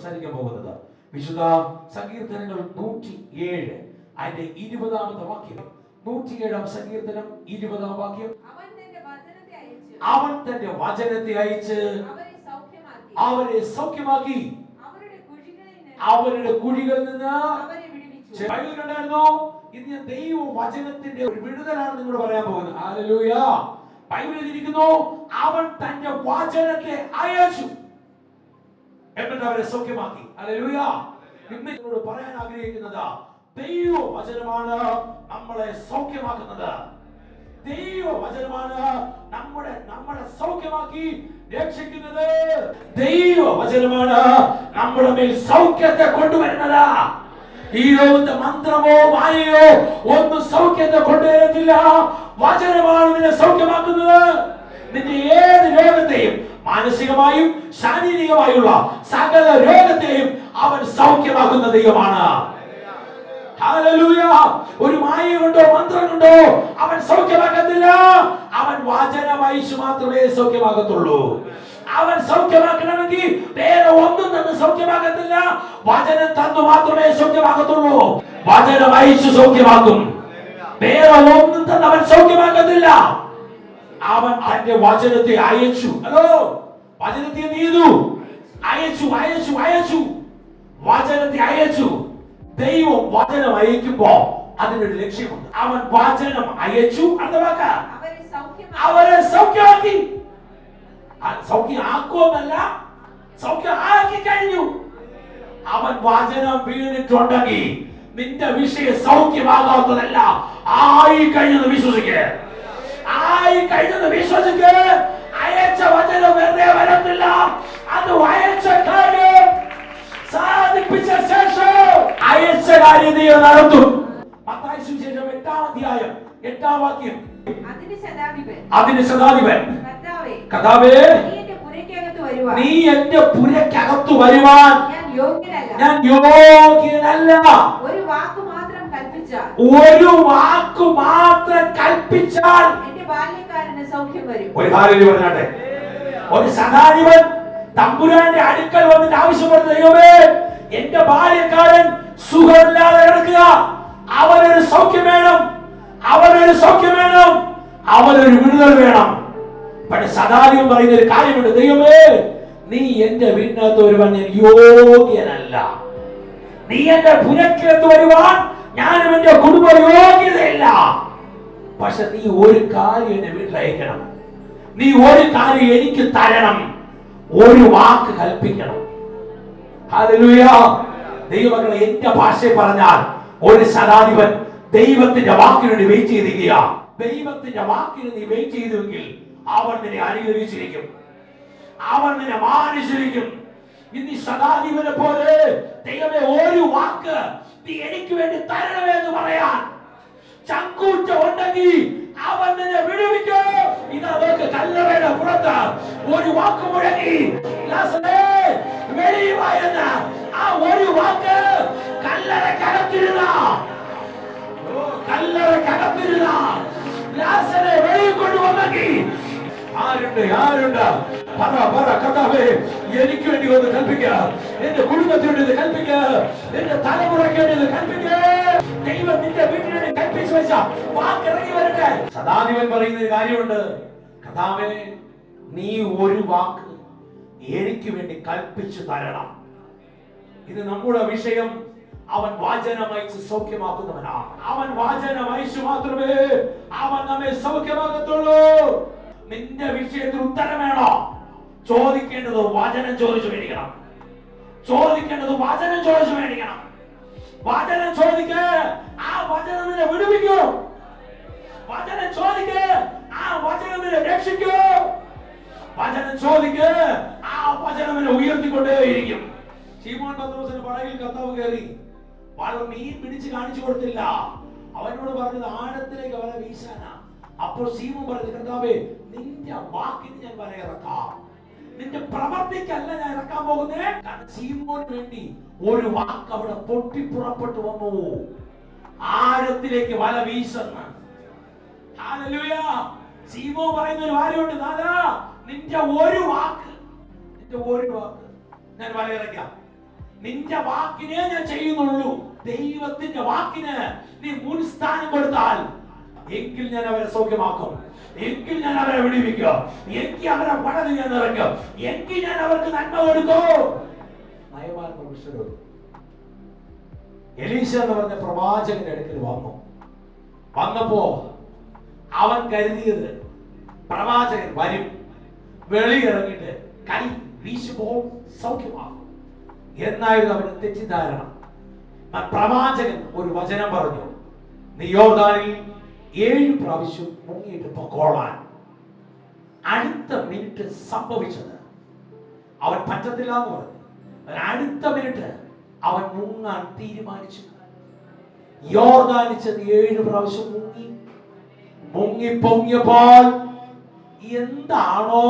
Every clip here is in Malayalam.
സംസാരിക്കാൻ പോകുന്നത്. വിശുദ്ധ സങ്കീർത്തനങ്ങൾ 107 അതിന്റെ 20ാമത്തെ വാക്യം. 107 സങ്കീർത്തനം 20ാം വാക്യം. അവൻ തന്റെ വചനത്തെ അയച്ച് അവരെ സൗഖ്യമാക്കി അവരുടെ കുഴികളിൽ നിന്ന് കണ്ടായിരുന്നോ? ഇന്ന് ദൈവ വചനത്തിന്റെ ഒരു വിടുതലാണ് നിങ്ങൾ പറയാൻ പോകുന്നത്. ഹല്ലേലൂയ. ബൈബിളിൽ ഇരിക്കുന്നു, അവൻ തന്റെ വചനത്തെ അയച്ചു എന്നിട്ട് അവരെ സൗഖ്യമാക്കി. ഹല്ലേലൂയ. ഇന്ന് നിങ്ങളോട് പറയാൻ ആഗ്രഹിക്കുന്നത് ദൈവ വചനമാണ് നമ്മളെ സൗഖ്യമാക്കുന്നത്. ദൈവ വചനമാണ് നമ്മളെ സൗഖ്യമാക്കി രക്ഷിക്കുന്നത്. ദൈവ വചനമാണ് നമ്മുടെ മേൽ സൗഖ്യത്തെ കൊണ്ടുവരുന്നത്. ഈ ലോകത്തെ മന്ത്രമോ മായയോ ഒന്നും സൗഖ്യത്തെ കൊണ്ടുവരത്തില്ല. വചനമാണ് നിന്നെ സൗഖ്യമാക്കുന്നത്. നിന്റെ ഏത് രോഗത്തെയും, മാനസികമായും ശാരീരികമായുള്ള സകല രോഗത്തെയും അവൻ സൗഖ്യമാക്കുന്ന ദൈവമാണ്. ഹല്ലേലൂയ. ഒരു മായ കൊണ്ടോ മന്ത്രം കൊണ്ടോ അവൻ സൗഖ്യമാക്കത്തില്ല. അവൻ വചനം അയച്ചു മാത്രമേ സൗഖ്യമാകത്തുള്ളൂ. അവൻ സൗഖ്യമാക്കണമെങ്കിൽ വേറെ ഒന്നും തന്നെ സൗഖ്യമാകത്തില്ല. വചനം തന്നു മാത്രമേ സൗഖ്യമാകത്തുള്ളൂ. വചനം അയച്ചു സൗഖ്യമാക്കും. വേറെ ഒന്നും തന്നെ അവൻ സൗഖ്യമാക്കത്തില്ല. അവൻ തന്റെ വചനത്തെ അയച്ചു. ഹലോ, വചനത്തെ എന്ത് ചെയ്തു? അയച്ചു. വചനത്തെ അയച്ചു. ദൈവം വചനം അയക്കുമ്പോ അതിനൊരു ലക്ഷ്യമുണ്ട്. അവൻ വചനം അയച്ചു, അവരെ സൗഖ്യമാക്കി. സൗഖ്യമാക്കുമെന്നല്ല, സൗഖ്യമാക്കി കഴിഞ്ഞു. അവൻ വചനം വീണിട്ടുണ്ടെങ്കിൽ നിന്റെ വിഷയം സൗഖ്യമാകാത്തതല്ല, ആയി കഴിഞ്ഞെന്ന് വിശ്വസിക്ക്. അയച്ച വചനം വെറുതെ വരത്തില്ല. അത് അയച്ച കാര്യം സാധിപ്പിച്ച ശേഷം അയച്ച കാര്യത്തെ നടത്തും. മത്തായി സുവിശേഷം 8-ാം അധ്യായം 8-ാം വാക്യം. അതിന് ശതാധിപൻ, കർത്താവേ, നീ എന്റെ പുരക്കകത്തു വരുവാൻ ഞാൻ യോഗ്യനല്ല. ഒരു വാക്ക് മാത്രം കൽപ്പിച്ചാൽ സൗഖ്യം വരും. ഒരു കാര്യം പറഞ്ഞാട്ടെ, ഒരു ശതാധിപൻ തമ്പുരാന്റെ അടുക്കൽ വന്നിട്ട് ആവശ്യപ്പെടുന്ന, ദൈവമേ, എന്റെ ബാല്യക്കാരൻ സുഖമില്ലാതെ കിടക്കുക, അവനൊരു സൗഖ്യം വേണം, അവനൊരു വിടുതൽ വേണം. പക്ഷെ ശതാധിപൻ പറയുന്ന ഒരു കാര്യമുണ്ട്, ദൈവമേ, നീ എന്റെ വീടിനകത്ത് വരുവാൻ ഞാൻ യോഗ്യനല്ല. നീ എന്റെ പുരക്കകത്ത് വരുവാൻ ഞാനും എന്റെ കുടുംബ യോഗ്യതയില്ല. പക്ഷെ നീ ഒരു കാര്യം എന്റെ വീട്ടിലയക്കണം, നീ ഒരു കാര്യം എനിക്ക് തരണം, ഒരു വാക്ക് കൽപ്പിക്കണം. ഹല്ലേലൂയ. ദൈവമക്കളെ, എന്റെ ഭാഷയിൽ പറഞ്ഞാൽ ഒരു ശതാധിപൻ ദൈവത്തിന്റെ വാക്കിന് വേണ്ടി വെയിറ്റ് ചെയ്തിരിക്കുക. ദൈവത്തിന്റെ വാക്കിന് നീ വെയിറ്റ് ചെയ്തുവെങ്കിൽ അവൻ നിന്നെ അനുഗ്രഹിച്ചിരിക്കും, അവൻ നിന്നെ മാനിച്ചിരിക്കും. ഇനി ശതാധിപനെ പോലെ ദൈവമേ, ഒരു വാക്ക് നീ എനിക്ക് വേണ്ടി തരണമെന്ന് പറയാൻ ചങ്കൂറ്റ ഉണ്ടെങ്കിൽ അവൻ നിന്നെ വിടുവിക്കും. ഇതൊക്കെ കല്ലറയുടെ പുറത്ത് ഒരു വാക്ക് മുഴങ്ങി, വെളിയുവായെന്ന ആ ഒരു വാക്ക് കല്ലറക്കകത്തിരുന്ന ലാസറെ വെളിയിൽ കൊണ്ടുവന്നെങ്കിൽ ആരുണ്ട്? പറ കർത്താവേ, എനിക്ക് വേണ്ടി ഒന്ന് കൽപ്പിക്കുക, എന്റെ കുടുംബത്തിന് വേണ്ടി കൽപ്പിക്കുക, എന്റെ തലമുറയ്ക്ക് വേണ്ടി കൽപ്പിക്കുക. ദൈവം നിന്റെ വീട്ടിന് വേണ്ടി കൽപ്പിച്ചു വെച്ച വാക്ക് ഇറങ്ങി വരട്ടെ. ശതാധിപൻ പറയുന്ന ഒരു കാര്യമുണ്ട്, കർത്താവേ, നീ ഒരു വാക്ക് എനിക്ക് വേണ്ടി കൽപ്പിച്ചു തരണം. ഇത് നമ്മുടെ വിഷയം. അവൻ വചനം അയച്ച് സൗഖ്യമാക്കുന്നവനാണ്. അവൻ വചനം അയച്ചു മാത്രമേ അവൻ നമ്മെ സൗഖ്യമാക്കത്തുള്ളൂ. നിന്റെ വിഷയത്തിൽ ഉത്തരം വേണോ? ചോദിക്കേണ്ടത് വചനം ചോദിച്ചു മേടിക്കണം. വചനം ചോദിക്ക്, ആ വചനം നിന്നെ വിടുവിക്കൂ. വചനം ചോദിക്ക്, ആ വചനം നിന്നെ രക്ഷിക്കൂ. വചനം ചോദിക്ക്, ആ വചനം നിന്നെ ഉയർത്തിക്കൊണ്ടേയിരിക്കും. ശീമോൻ പത്രോസിന്റെ പടകിൽ കർത്താവ് കയറി വള്ളം മീൻ പിടിച്ച് കാണിച്ചു കൊടുത്തില്ല. അവനോട് പറഞ്ഞത് ആഴത്തിലേക്ക് വല വീശാനാ. അപ്പോൾ ശീമോൻ പറഞ്ഞു, കർത്താവേ, നിന്റെ വാക്കിന് ഞാൻ വല ഇറക്കാം, നിന്റെ പ്രവർത്തിക്കല്ല ഞാൻ ഇറക്കാൻ പോകുന്നേ. കാരണം ശീമോന് വേണ്ടി ഒരു വാക്ക് അവിടെ പൊട്ടി പുറപ്പെട്ടു വന്നു, ആഴത്തിലേക്ക് വല വീശുന്ന. ഹല്ലേലൂയ. ശീമോൻ പറയുന്ന ഒരു കാര്യമുണ്ട്, നാഥാ, നിന്റെ ഒരു വാക്ക് ഞാൻ വല ഇറക്കാം. നിന്റെ വാക്കിനെ ഞാൻ ചെയ്യുന്നുള്ളൂ. ദൈവത്തിന്റെ വാക്കിന് നീ മുൻസ്ഥാനം കൊടുത്താൽ എങ്കിൽ ഞാൻ അവരെ സൗഖ്യമാക്കും, എങ്കിൽ ഞാൻ അവരെ വിടിവിക്കും, എങ്കിൽ അവരെ പടത് ഞാൻ നിറയ്ക്കും, എങ്കിൽ ഞാൻ അവർക്ക് നന്മ കൊടുക്കും. നയമാൻ പ്രൊഫഷണൽ എലീശ എന്ന് പറഞ്ഞ പ്രവാചകന്റെ അടുക്കൽ വന്നപ്പോ അവൻ കരുതിയത് പ്രവാചകൻ വരും, വെളിയിറങ്ങിയിട്ട് കൈ വീശുമ്പോൾ സൗഖ്യമാകും എന്നായിരുന്നു അവന് തെറ്റിദ്ധാരണ. പ്രവാചകൻ ഒരു വചനം പറഞ്ഞു, നീ യോർദാനിൽ 7 പ്രാവശ്യം മുങ്ങിയിട്ട് പൊക്കോളാൻ. അടുത്ത മിനിറ്റ് സംഭവിച്ചത് അവൻ പറ്റത്തില്ല എന്ന് പറഞ്ഞു. അടുത്ത മിനിറ്റ് അവൻ മുങ്ങാൻ തീരുമാനിച്ചു. യോർദാനിൽ ചെന്ന് 7 പ്രാവശ്യം മുങ്ങി പൊങ്ങിയപ്പോൾ എന്താണോ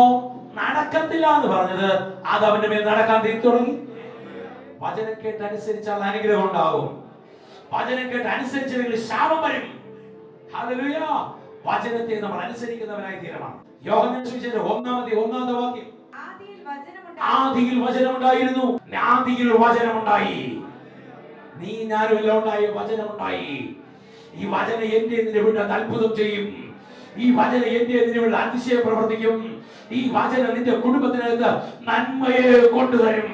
നടക്കത്തില്ല എന്ന് പറഞ്ഞത് അത് അവന്റെ മേൽ നടക്കാൻ തുടങ്ങി. വചനം കേട്ട് അനുസരിച്ചാൽ അനുഗ്രഹം ഉണ്ടാകും. വചനം കേട്ട് അനുസരിച്ചില്ലെങ്കിൽ ശാപം വരും. ഹല്ലേലൂയ. വചനത്തെ നമ്മൾ അനുസരിക്കുന്നവരായി തീരണം. യോഹന്നാൻ സുവിശേഷം 1-ാമത്തെ വാക്യം, ആദിയിൽ വചനമുണ്ടായിരുന്നു, ആദിയിൽ വചനമുണ്ടായി. നീ ഞാനും എല്ലാം ഉണ്ടായി, വചനമുണ്ടായി. ഈ വചനം എന്റെ നിന്റെ വീട്ടിൽ അത്ഭുതം ചെയ്യും. ഈ വചനം എന്റെ നിന്റെ വീട്ടിൽ അതിശയം പ്രവർത്തിക്കും. ഈ വചനം നിന്റെ കുടുംബത്തിനകത്ത് നന്മയെ കൊണ്ടുതരും.